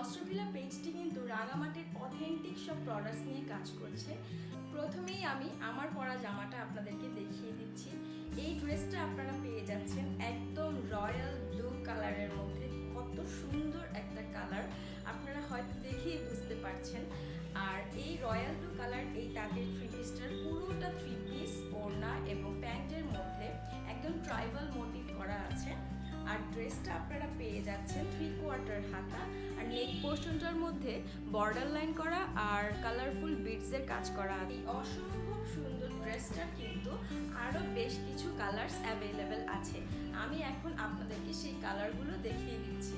বস্ত্রভিলা পেজটি কিন্তু রাঙামাটির অথেন্টিক সব প্রোডাক্টস নিয়ে কাজ করছে। প্রথমেই আমি আমার পরা জামাটা আপনাদেরকে দেখিয়ে দিচ্ছি। এই ড্রেসটা আপনারা পেয়ে যাচ্ছেন একদম রয়্যাল ব্লু কালারের মধ্যে। কত সুন্দর একটা কালার, আপনারা হয়তো দেখেই বুঝতে পারছেন। আর এই রয়্যাল ব্লু কালার এই তাঁতের থ্রি পিসটার পুরোটা থ্রি পিস ওড়না এবং প্যান্টের মধ্যে একদম ট্রাইবাল মোটিভ করা আছে। আর ড্রেসটা আপনারা পেয়ে যাচ্ছেন 3/4 হাতা, আর নেক পোর্শনটার মধ্যে বর্ডার লাইন করা আর কালারফুল বিডসের কাজ করা। এই অসম্ভব সুন্দর ড্রেসটার কিন্তু আরও বেশ কিছু কালার্স অ্যাভেলেবেল আছে। আমি এখন আপনাদেরকে সেই কালারগুলো দেখিয়ে দিচ্ছি।